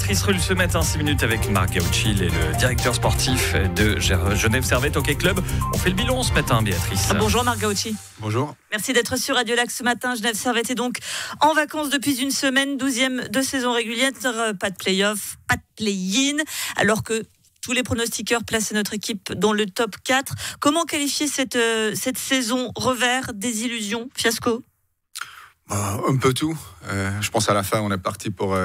Béatrice Rulle ce matin, 6 minutes avec Marc Gauchil et le directeur sportif de Genève Servette Hockey Club. On fait le bilan ce matin, Béatrice. Bonjour Marc Gauchil. Bonjour. Merci d'être sur Radio Lac ce matin. Genève Servette est donc en vacances depuis une semaine, 12e de saison régulière, pas de play-off, pas de play-in, alors que tous les pronostiqueurs plaçaient notre équipe dans le top 4. Comment qualifier cette saison? Revers, désillusion, fiasco? Un peu tout. Je pense à la fin, on est parti pour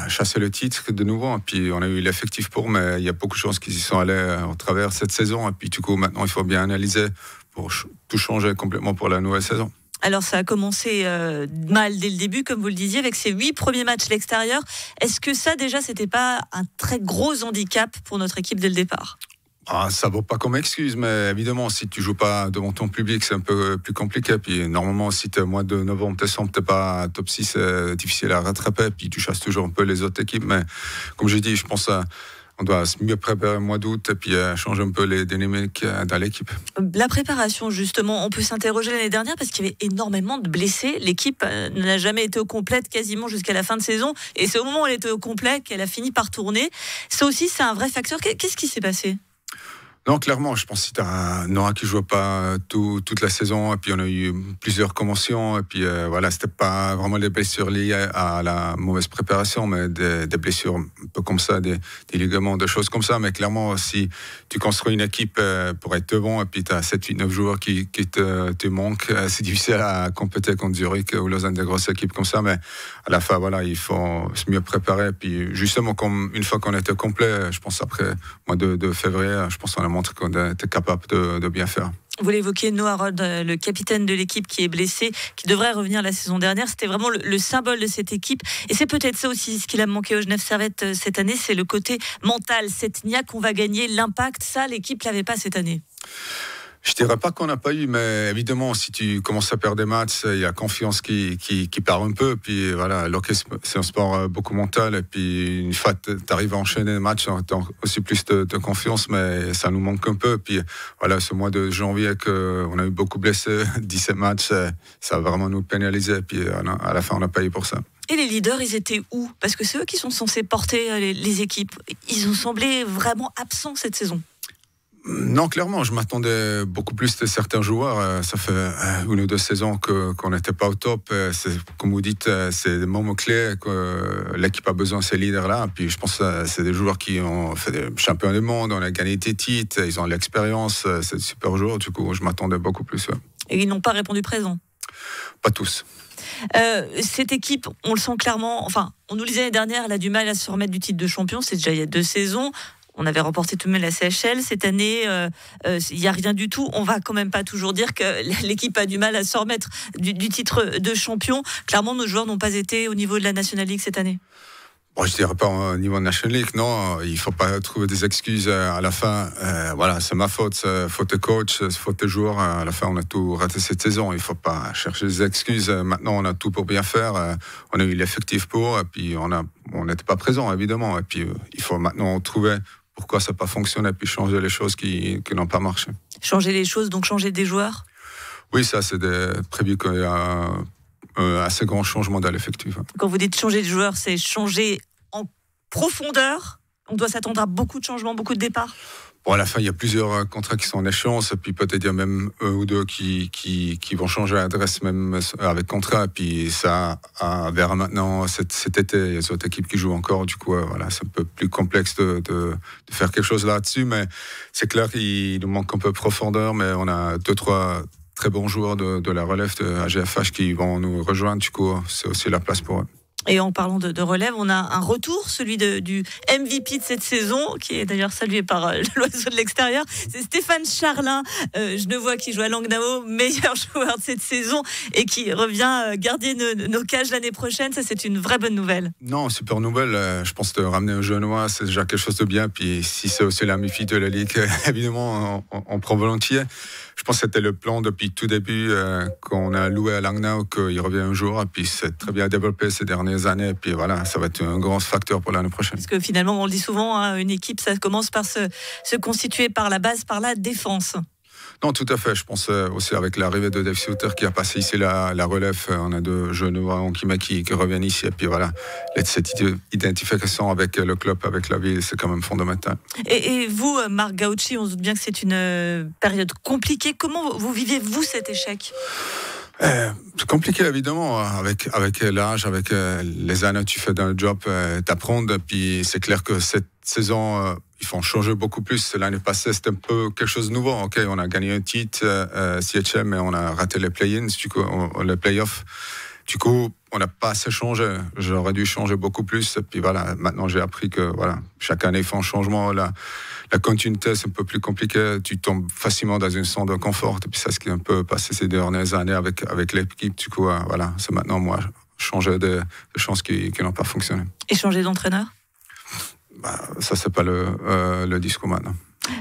chasser le titre de nouveau. Et puis on a eu l'effectif pour, mais il y a beaucoup de choses qui s'y sont allées au travers cette saison. Et puis du coup, maintenant, il faut bien analyser pour tout changer complètement pour la nouvelle saison. Alors ça a commencé mal dès le début, comme vous le disiez, avec ces 8 premiers matchs à l'extérieur. Est-ce que ça, déjà, c'était pas un très gros handicap pour notre équipe dès le départ? Ça ne vaut pas comme excuse, mais évidemment, si tu ne joues pas devant ton public, c'est un peu plus compliqué. Puis normalement, si tu es au mois de novembre, décembre, tu n'es pas top 6, c'est difficile à rattraper. Puis tu chasses toujours un peu les autres équipes. Mais comme je dis, je pense qu'on doit mieux préparer le mois d'août et puis changer un peu les dynamiques dans l'équipe. La préparation, justement, on peut s'interroger l'année dernière parce qu'il y avait énormément de blessés. L'équipe n'a jamais été au complet quasiment jusqu'à la fin de saison. Et c'est au moment où elle était au complet qu'elle a fini par tourner. Ça aussi, c'est un vrai facteur. Qu'est-ce qui s'est passé ? Non, clairement, je pense que si tu as Nora qui ne joue pas toute la saison, et puis on a eu plusieurs commotions, et puis voilà, c'était pas vraiment des blessures liées à la mauvaise préparation, mais des blessures un peu comme ça, des ligaments, des choses comme ça. Mais clairement, si tu construis une équipe pour être devant, et puis tu as 7, 8, 9 joueurs qui te manquent, c'est difficile à compéter contre Zurich ou Lausanne, des grosses équipes comme ça. Mais à la fin, voilà, il faut se mieux préparer. Et puis justement, comme une fois qu'on était complet, je pense après le mois de février, je pense qu'on a montré qu'on était capable de bien faire. Vous l'évoquez, Noah Rod, le capitaine de l'équipe qui est blessé, qui devrait revenir la saison dernière. C'était vraiment le symbole de cette équipe. Et c'est peut-être ça aussi ce qu'il a manqué au Genève Servette cette année, c'est le côté mental. Cette niaque qu'on va gagner, l'impact, ça, l'équipe l'avait pas cette année. Je ne dirais pas qu'on n'a pas eu, mais évidemment, si tu commences à perdre des matchs, il y a la confiance qui part un peu. Puis voilà, l'hockey, c'est un sport beaucoup mental. Et puis une fois que tu arrives à enchaîner les matchs, tu as aussi plus de confiance, mais ça nous manque un peu. Puis voilà, ce mois de janvier, on a eu beaucoup blessés, 17 matchs, ça a vraiment nous pénalisé. Puis à la fin, on a payé pour ça. Et les leaders, ils étaient où? Parce que c'est eux qui sont censés porter les équipes. Ils ont semblé vraiment absents cette saison. Non, clairement, je m'attendais beaucoup plus de certains joueurs. Ça fait 1 ou 2 saisons qu'on n'était pas au top. Comme vous dites, c'est des moments clés que l'équipe a besoin de ces leaders-là. Puis je pense que c'est des joueurs qui ont fait des champions du monde, on a gagné des titres, ils ont l'expérience, c'est des super joueurs. Du coup, je m'attendais beaucoup plus. Et ils n'ont pas répondu présent? Pas tous. Cette équipe, on le sent clairement, enfin, on nous le disait l'année dernière, elle a du mal à se remettre du titre de champion, c'est déjà il y a 2 saisons. On avait remporté tout de même la CHL. Cette année, il n'y a rien du tout. On va quand même pas toujours dire que l'équipe a du mal à se remettre du titre de champion. Clairement, nos joueurs n'ont pas été au niveau de la National League cette année. Bon, je ne dirais pas au niveau de National League, non. Il ne faut pas trouver des excuses à la fin. Voilà, c'est ma faute, c'est faute de coach, c'est faute de joueurs. À la fin, on a tout raté cette saison. Il ne faut pas chercher des excuses. Maintenant, on a tout pour bien faire. On a eu l'effectif pour, et puis on n'était pas présent, évidemment. Et puis, il faut maintenant trouver pourquoi ça n'a pas fonctionné, et puis changer les choses qui n'ont pas marché. Changer les choses, donc changer des joueurs? Oui, ça, c'est prévu qu'il y a un assez grand changement dans l'effectif. Quand vous dites changer de joueurs, c'est changer en profondeur? On doit s'attendre à beaucoup de changements, beaucoup de départs? Bon, à la fin, il y a plusieurs contrats qui sont en échéance, et puis peut-être il y a même 1 ou 2 qui vont changer l'adresse même avec contrat, et puis ça verra maintenant cet été, il y a des autres équipes qui jouent encore, du coup, voilà, c'est un peu plus complexe de faire quelque chose là-dessus, mais c'est clair qu'il nous manque un peu de profondeur, mais on a 2-3 très bons joueurs de la relève de AGFH qui vont nous rejoindre, du coup, c'est aussi la place pour eux. Et en parlant de relève, on a un retour, celui du MVP de cette saison, qui est d'ailleurs salué par l'oiseau de l'extérieur. C'est Stéphane Charlin, Genevois, qui joue à Langnau, meilleur joueur de cette saison et qui revient garder nos cages l'année prochaine. Ça, c'est une vraie bonne nouvelle. Non, super nouvelle. Je pense que ramener un Genevois, c'est déjà quelque chose de bien. Puis si c'est aussi la mi-fille de la Ligue, évidemment, on prend volontiers. Je pense que c'était le plan depuis tout début, qu'on a loué à Langnau, qu'il revient un jour. Et puis c'est très bien développé ces dernières années. Et puis voilà, ça va être un grand facteur pour l'année prochaine. Parce que finalement, on le dit souvent, une équipe, ça commence par se constituer par la base, par la défense. Non, tout à fait. Je pense aussi avec l'arrivée de Dave Suter qui a passé ici la relève. On a deux jeunes qui reviennent ici. Et puis voilà, cette identification avec le club, avec la ville, c'est quand même fondamental. Et vous, Marc Gauci, on se doute bien que c'est une période compliquée. Comment vous vivez-vous cet échec ? C'est compliqué évidemment avec l'âge, avec les années que tu fais dans le job, t'apprends. Puis c'est clair que cette saison, il faut en changer beaucoup plus. L'année passée, c'était un peu quelque chose de nouveau. Ok, on a gagné un titre CHL, mais on a raté les play-ins, du coup, les play-offs. Du coup, on n'a pas assez changé. J'aurais dû changer beaucoup plus. Et puis voilà, maintenant j'ai appris que voilà, chaque année il faut un changement. La continuité, c'est un peu plus compliqué. Tu tombes facilement dans une zone de confort. Et puis c'est ce qui est un peu passé ces dernières années avec l'équipe. Du coup, voilà, c'est maintenant moi changer de choses qui n'ont pas fonctionné. Et changer d'entraîneur ? Ça, c'est pas le discours maintenant.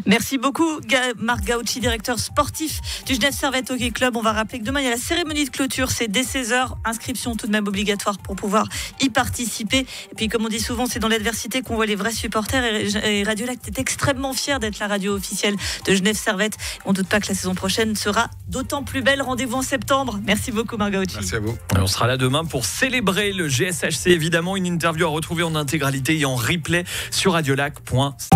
Merci beaucoup, Marc Gauci, directeur sportif du Genève Servette Hockey Club. On va rappeler que demain, il y a la cérémonie de clôture. C'est dès 16h. Inscription tout de même obligatoire pour pouvoir y participer. Et puis, comme on dit souvent, c'est dans l'adversité qu'on voit les vrais supporters. Et Radio Lac est extrêmement fier d'être la radio officielle de Genève Servette. On ne doute pas que la saison prochaine sera d'autant plus belle. Rendez-vous en septembre. Merci beaucoup, Marc Gauci. Merci à vous. On sera là demain pour célébrer le GSHC. Évidemment, une interview à retrouver en intégralité et en replay sur radiolac.st.